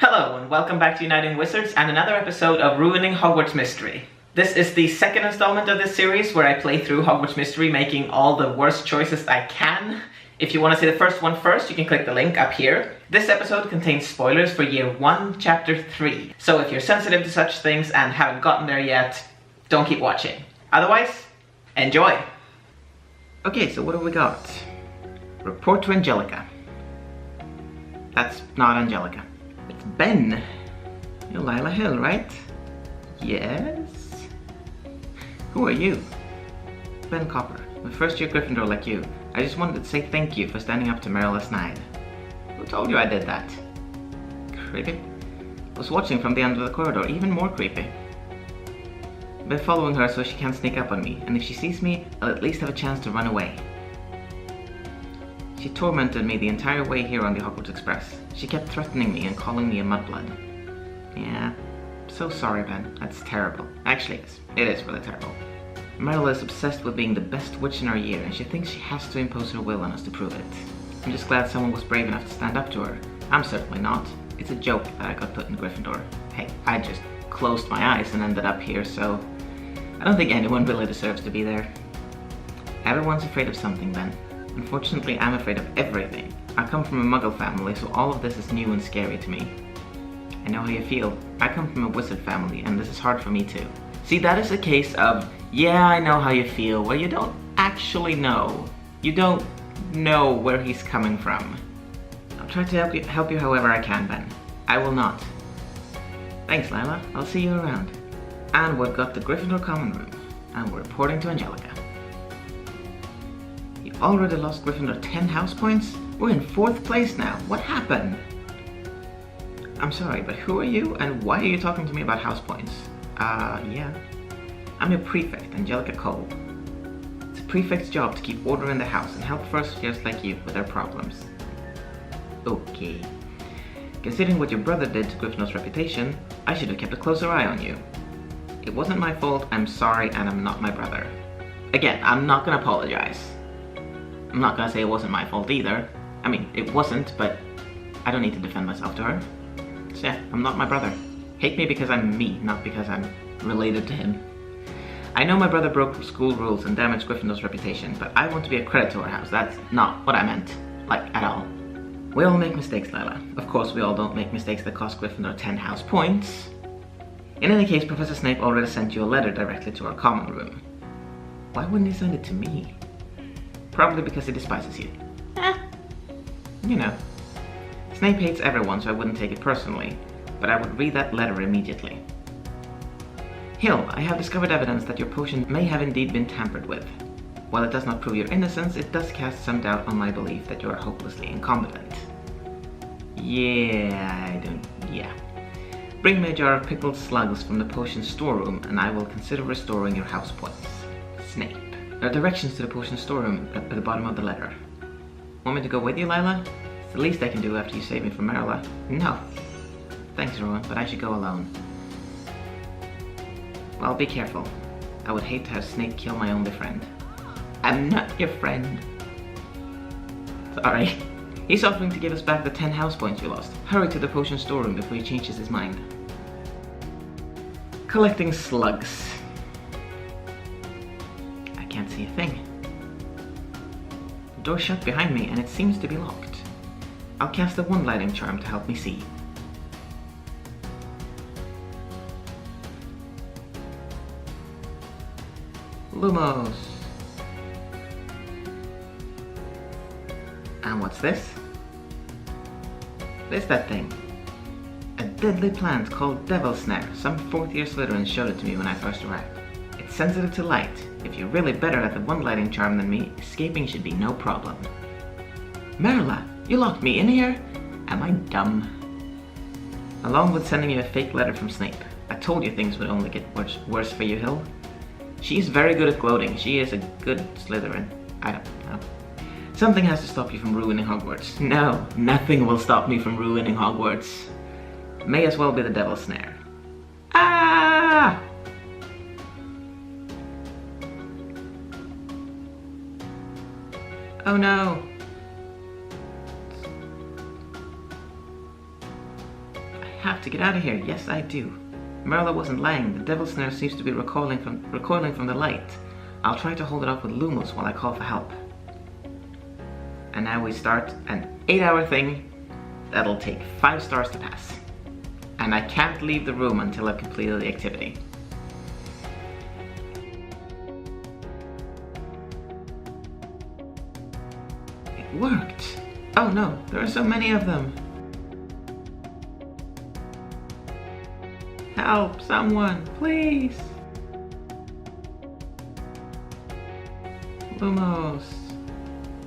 Hello and welcome back to Uniting Wizards and another episode of Ruining Hogwarts Mystery. This is the second installment of this series where I play through Hogwarts Mystery making all the worst choices I can. If you want to see the first one first, you can click the link up here. This episode contains spoilers for Year 1, Chapter 3. So if you're sensitive to such things and haven't gotten there yet, don't keep watching. Otherwise, enjoy! Okay, so what have we got? Report to Angelica. That's not Angelica. It's Ben. You're Lila Hill, right? Yes? Who are you? Ben Copper. I'm a first-year Gryffindor like you. I just wanted to say thank you for standing up to Meryl last night. Who told you I did that? Creepy. I was watching from the end of the corridor, even more creepy. I've been following her so she can't sneak up on me, and if she sees me, I'll at least have a chance to run away. She tormented me the entire way here on the Hogwarts Express. She kept threatening me and calling me a mudblood. Yeah, so sorry, Ben. That's terrible. Actually, it is really terrible. Meryl is obsessed with being the best witch in our year, and she thinks she has to impose her will on us to prove it. I'm just glad someone was brave enough to stand up to her. I'm certainly not. It's a joke that I got put in Gryffindor. Hey, I just closed my eyes and ended up here, so I don't think anyone really deserves to be there. Everyone's afraid of something, Ben. Unfortunately, I'm afraid of everything. I come from a Muggle family, so all of this is new and scary to me. I know how you feel. I come from a wizard family, and this is hard for me too. See, that is a case of, yeah, I know how you feel, where you don't actually know. You don't know where he's coming from. I'll try to help you however I can, Ben. I will not. Thanks, Lila. I'll see you around. And we've got the Gryffindor common room, and we're reporting to Angelica. You already lost Gryffindor 10 house points? We're in 4th place now. What happened? I'm sorry, but who are you, and why are you talking to me about house points? Yeah. I'm your prefect, Angelica Cole. It's a prefect's job to keep order in the house and help first years like you with their problems. Okay. Considering what your brother did to Gryffindor's reputation, I should have kept a closer eye on you. It wasn't my fault, I'm sorry, and I'm not my brother. Again, I'm not gonna apologize. I'm not gonna say it wasn't my fault either. I mean, it wasn't, but I don't need to defend myself to her. So yeah, I'm not my brother. Hate me because I'm me, not because I'm related to him. I know my brother broke school rules and damaged Gryffindor's reputation, but I want to be a credit to our house. That's not what I meant. Like, at all. We all make mistakes, Lila. Of course, we all don't make mistakes that cost Gryffindor 10 house points. In any case, Professor Snape already sent you a letter directly to our common room. Why wouldn't he send it to me? Probably because he despises you. You know. Snape hates everyone, so I wouldn't take it personally, but I would read that letter immediately. Hill, I have discovered evidence that your potion may have indeed been tampered with. While it does not prove your innocence, it does cast some doubt on my belief that you are hopelessly incompetent. Yeah. Bring me a jar of pickled slugs from the potion storeroom, and I will consider restoring your house points. Snape. There are directions to the potion storeroom at the bottom of the letter. Want me to go with you, Lila? It's the least I can do after you save me from Marilla. No. Thanks, Rowan, but I should go alone. Well, be careful. I would hate to have Snape kill my only friend. I'm not your friend. Sorry. He's offering to give us back the 10 house points we lost. Hurry to the potion storeroom before he changes his mind. Collecting slugs. I can't see a thing. The door's shut behind me and it seems to be locked. I'll cast a one-lighting charm to help me see. Lumos. And what's this? What is that thing? A deadly plant called Devil's Snare. Some 4th-year Slytherin showed it to me when I first arrived. It's sensitive to light. If you're really better at the one-lighting charm than me, escaping should be no problem. Marilla, you locked me in here? Am I dumb? Along with sending you a fake letter from Snape. I told you things would only get worse for you, Hill. She's very good at gloating. She is a good Slytherin. I don't know. Something has to stop you from ruining Hogwarts. No, nothing will stop me from ruining Hogwarts. May as well be the Devil's Snare. Ah! Oh no. I have to get out of here. Yes, I do. Merla wasn't lying. The devil snare seems to be recoiling from the light. I'll try to hold it off with Lumos while I call for help. And now we start an 8-hour thing that'll take 5 stars to pass. And I can't leave the room until I've completed the activity. It worked! Oh no, there are so many of them! Help, someone, please! Lumos.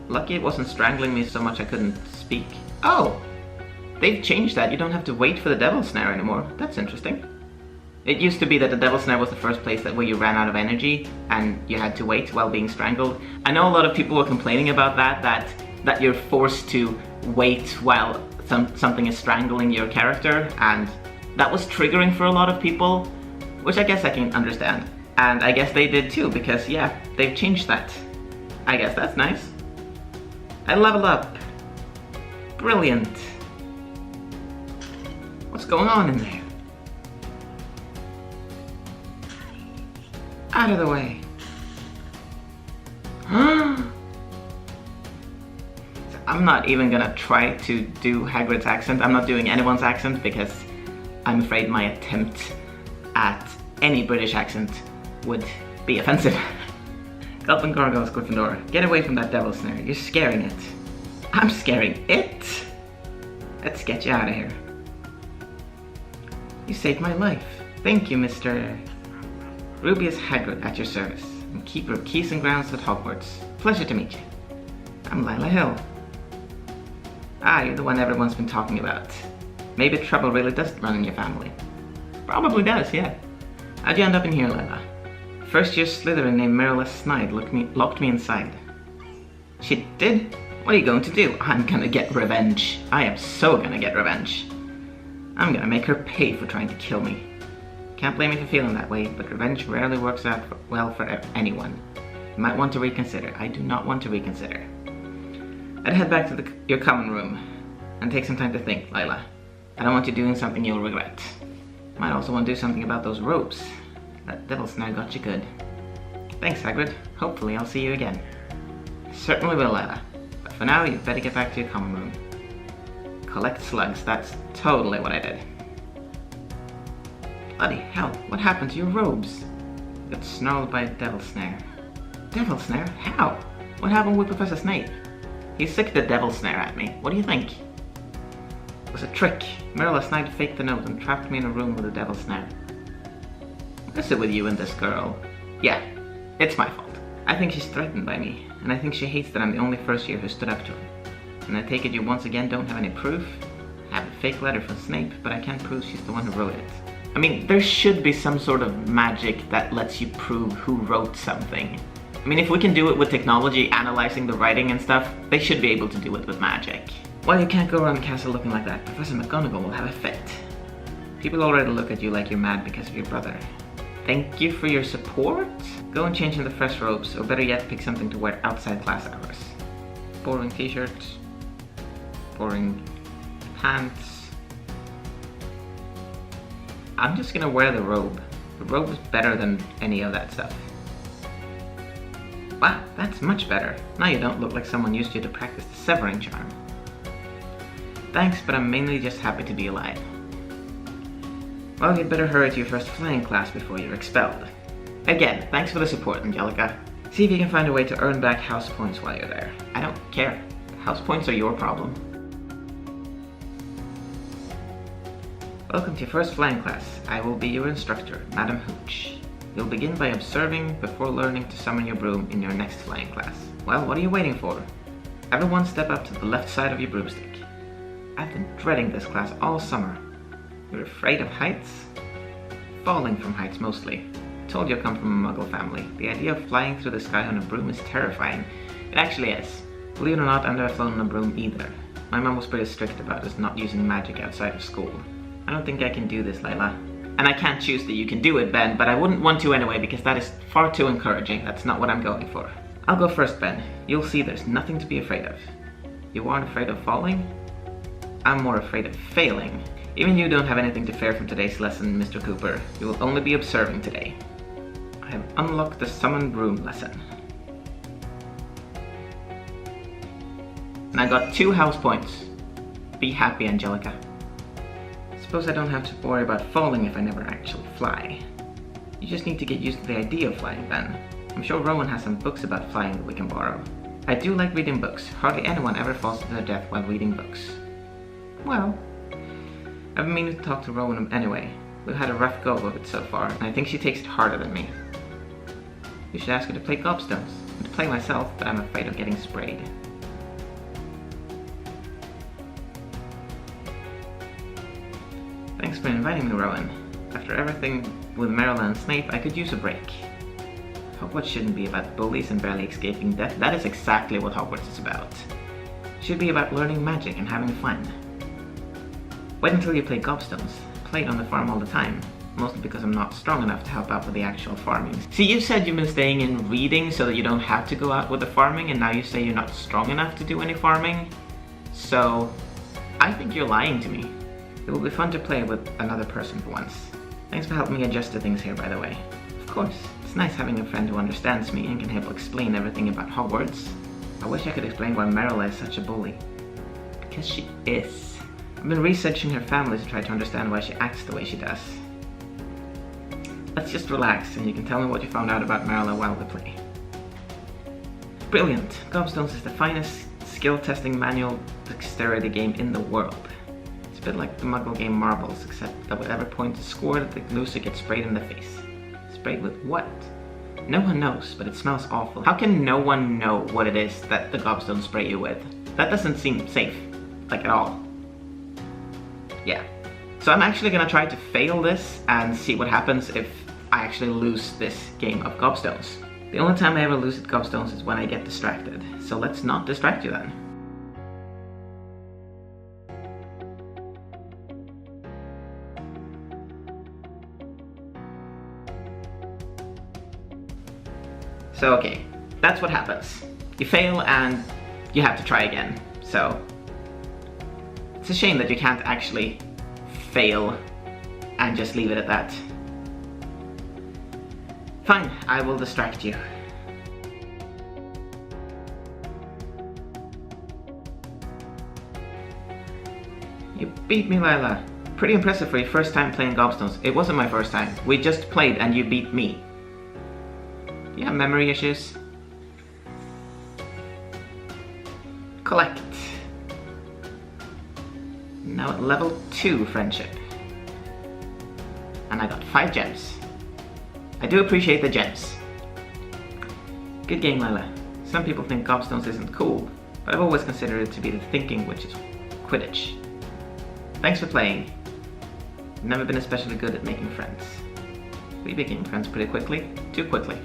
Lucky it wasn't strangling me so much I couldn't speak. Oh! They've changed that. You don't have to wait for the devil snare anymore. That's interesting. It used to be that the devil snare was the first place where you ran out of energy and you had to wait while being strangled. I know a lot of people were complaining about that you're forced to wait while something is strangling your character, and that was triggering for a lot of people, which I guess I can understand. And I guess they did too, because yeah, they've changed that. I guess that's nice. I leveled up. Brilliant. What's going on in there? Out of the way. I'm not even gonna try to do Hagrid's accent. I'm not doing anyone's accent because I'm afraid my attempt at any British accent would be offensive. Gulp and Gargoyles, Gryffindor, get away from that devil snare. You're scaring it. I'm scaring it? Let's get you out of here. You saved my life. Thank you, Mr. Rubius Hagrid, at your service, and keeper of keys and grounds at Hogwarts. Pleasure to meet you. I'm Lila Hill. Ah, you're the one everyone's been talking about. Maybe trouble really does run in your family. Probably does, yeah. How'd you end up in here, Lila? First-year Slytherin named Merla Snide locked me inside. She did? What are you going to do? I'm gonna get revenge. I am so gonna get revenge. I'm gonna make her pay for trying to kill me. Can't blame me for feeling that way, but revenge rarely works out well for anyone. You might want to reconsider. I do not want to reconsider. I'd head back to your common room and take some time to think, Lila. I don't want you doing something you'll regret. Might also want to do something about those robes. That devil snare got you good. Thanks, Hagrid. Hopefully I'll see you again. Certainly will, Lila. But for now, you'd better get back to your common room. Collect slugs. That's totally what I did. Bloody hell, what happened to your robes? You got snarled by a devil snare. Devil snare? How? What happened with Professor Snape? He sicked the devil snare at me. What do you think? It was a trick. Merla Snide faked the note and trapped me in a room with a devil snare. What's it with you and this girl? Yeah, it's my fault. I think she's threatened by me, and I think she hates that I'm the only first year who stood up to her. And I take it you once again don't have any proof? I have a fake letter from Snape, but I can't prove she's the one who wrote it. I mean, there should be some sort of magic that lets you prove who wrote something. I mean, if we can do it with technology, analyzing the writing and stuff, they should be able to do it with magic. Well, you can't go around the castle looking like that. Professor McGonagall will have a fit. People already look at you like you're mad because of your brother. Thank you for your support? Go and change into fresh robes, or better yet, pick something to wear outside class hours. Boring t-shirt. Boring pants. I'm just gonna wear the robe. The robe is better than any of that stuff. Wow, that's much better. Now you don't look like someone used you to practice the severing charm. Thanks, but I'm mainly just happy to be alive. Well, you'd better hurry to your first flying class before you're expelled. Again, thanks for the support, Angelica. See if you can find a way to earn back house points while you're there. I don't care. House points are your problem. Welcome to your first flying class. I will be your instructor, Madam Hooch. You'll begin by observing before learning to summon your broom in your next flying class. Well, what are you waiting for? Everyone step up to the left side of your broomstick. I've been dreading this class all summer. You're afraid of heights? Falling from heights mostly. Told you I come from a muggle family. The idea of flying through the sky on a broom is terrifying. It actually is. Believe it or not, I've never flown on a broom either. My mom was pretty strict about us not using magic outside of school. I don't think I can do this, Lila. And I can't choose that you can do it, Ben, but I wouldn't want to anyway because that is far too encouraging. That's not what I'm going for. I'll go first, Ben. You'll see there's nothing to be afraid of. You aren't afraid of falling? I'm more afraid of failing. Even you don't have anything to fear from today's lesson, Mr. Cooper. You will only be observing today. I have unlocked the summoned room lesson. And I got 2 house points. Be happy, Angelica. Suppose I don't have to worry about falling if I never actually fly. You just need to get used to the idea of flying then. I'm sure Rowan has some books about flying that we can borrow. I do like reading books. Hardly anyone ever falls to their death while reading books. Well, I've been meaning to talk to Rowan anyway. We've had a rough go of it so far, and I think she takes it harder than me. You should ask her to play Gobstones, and to play myself, but I'm afraid of getting sprayed. Thanks for inviting me, Rowan. After everything with Marilyn and Snape, I could use a break. Hogwarts shouldn't be about bullies and barely escaping death. That is exactly what Hogwarts is about. It should be about learning magic and having fun. Wait until you play Gobstones. I play it on the farm all the time. Mostly because I'm not strong enough to help out with the actual farming. See, you said you've been staying in reading so that you don't have to go out with the farming, and now you say you're not strong enough to do any farming. So, I think you're lying to me. It will be fun to play with another person for once. Thanks for helping me adjust to things here, by the way. Of course, it's nice having a friend who understands me and can help explain everything about Hogwarts. I wish I could explain why Marilla is such a bully. Because she is. I've been researching her family to try to understand why she acts the way she does. Let's just relax and you can tell me what you found out about Marilla while we play. Brilliant! Gobstones is the finest skill testing manual dexterity game in the world. It's a bit like the Muggle game Marbles, except that with every point scored, the loser gets sprayed in the face. Sprayed with what? No one knows, but it smells awful. How can no one know what it is that the Gobstones spray you with? That doesn't seem safe, like at all. Yeah. So I'm actually gonna try to fail this and see what happens if I actually lose this game of Gobstones. The only time I ever lose at Gobstones is when I get distracted. So let's not distract you then. So okay, that's what happens. You fail and you have to try again. So it's a shame that you can't actually fail and just leave it at that. Fine, I will distract you. You beat me, Lila. Pretty impressive for your first time playing Gobstones. It wasn't my first time. We just played and you beat me. You have memory issues. Collect. Now at level 2 friendship. And I got 5 gems. I do appreciate the gems. Good game, Lila. Some people think Gobstones isn't cool, but I've always considered it to be the thinking which is Quidditch. Thanks for playing. I've never been especially good at making friends. We became friends pretty quickly. Too quickly.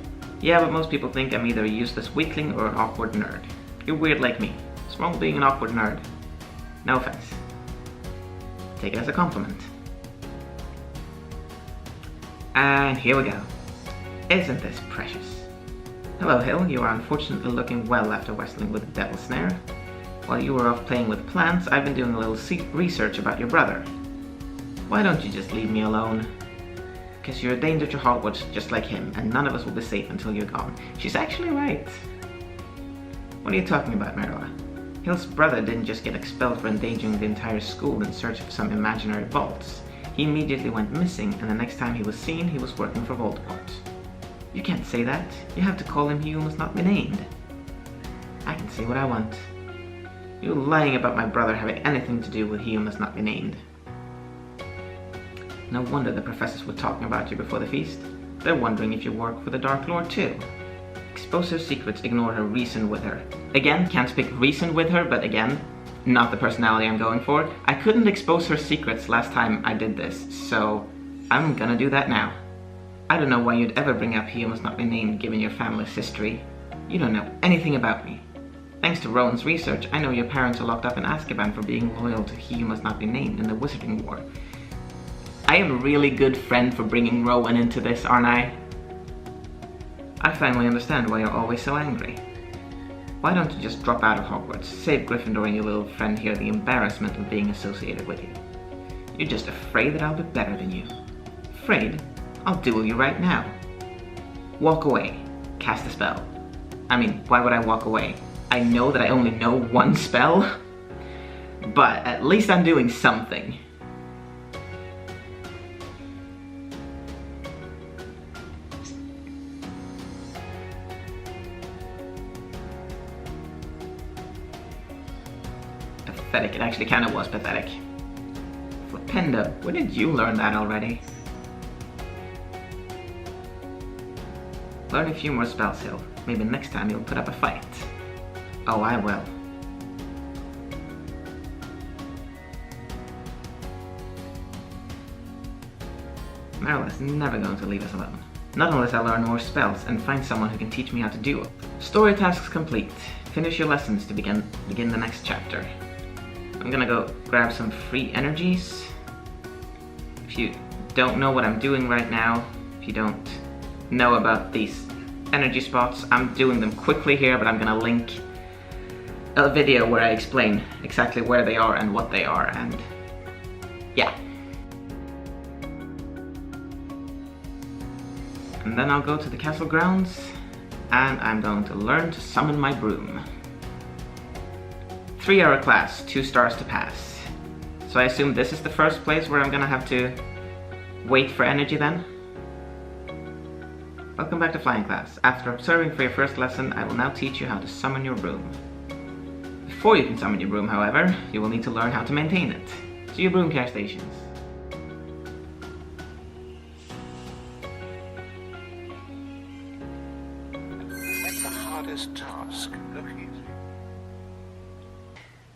Yeah, but most people think I'm either a useless weakling or an awkward nerd. You're weird like me. What's wrong with being an awkward nerd? No offense. Take it as a compliment. And here we go. Isn't this precious? Hello, Hill. You are unfortunately looking well after wrestling with the Devil's Snare. While you were off playing with plants, I've been doing a little research about your brother. Why don't you just leave me alone? Because you're a danger to Hogwarts just like him, and none of us will be safe until you're gone. She's actually right. What are you talking about, Marilla? Hill's brother didn't just get expelled for endangering the entire school in search of some imaginary vaults. He immediately went missing, and the next time he was seen, he was working for Voldemort. You can't say that. You have to call him he who must not be named. I can say what I want. You're lying about my brother having anything to do with he who must not be named. No wonder the professors were talking about you before the feast. They're wondering if you work for the Dark Lord too. Expose her secrets, ignore her, reason with her. Again, can't speak reason with her, but again, not the personality I'm going for. I couldn't expose her secrets last time I did this, so I'm gonna do that now. I don't know why you'd ever bring up he who must not be named given your family's history. You don't know anything about me. Thanks to Rowan's research, I know your parents are locked up in Azkaban for being loyal to he who must not be named in the Wizarding War. I am a really good friend for bringing Rowan into this, aren't I? I finally understand why you're always so angry. Why don't you just drop out of Hogwarts? Save Gryffindor and your little friend here the embarrassment of being associated with you. You're just afraid that I'll be better than you. Afraid? I'll duel you right now. Walk away. Cast a spell. I mean, why would I walk away? I know that I only know one spell, but at least I'm doing something. Pathetic. It actually kind of was pathetic. Flipendo, where did you learn that already? Learn a few more spells, Hill. Maybe next time you'll put up a fight. Oh, I will. Marilla's never going to leave us alone. Not unless I learn more spells and find someone who can teach me how to do it. Story tasks complete. Finish your lessons to begin the next chapter. I'm gonna go grab some free energies. If you don't know what I'm doing right now, if you don't know about these energy spots, I'm doing them quickly here, but I'm gonna link a video where I explain exactly where they are and what they are, and yeah. And then I'll go to the castle grounds, and I'm going to learn to summon my broom. 3-hour class, 2 stars to pass. So I assume this is the first place where I'm gonna have to wait for energy then? Welcome back to flying class. After observing for your first lesson, I will now teach you how to summon your broom. Before you can summon your broom, however, you will need to learn how to maintain it. So your broom care stations. Make the hardest task look easy.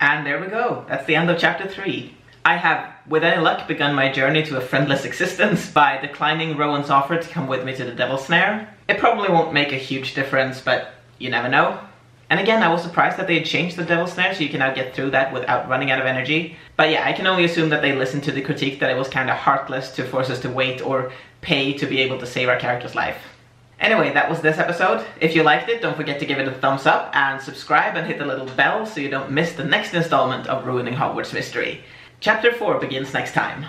And there we go. That's the end of chapter 3. I have, with any luck, begun my journey to a friendless existence by declining Rowan's offer to come with me to the Devil's Snare. It probably won't make a huge difference, but you never know. And again, I was surprised that they had changed the Devil's Snare so you can now get through that without running out of energy. But yeah, I can only assume that they listened to the critique that it was kind of heartless to force us to wait or pay to be able to save our character's life. Anyway, that was this episode. If you liked it, don't forget to give it a thumbs up and subscribe and hit the little bell so you don't miss the next installment of Ruining Hogwarts Mystery. Chapter 4 begins next time.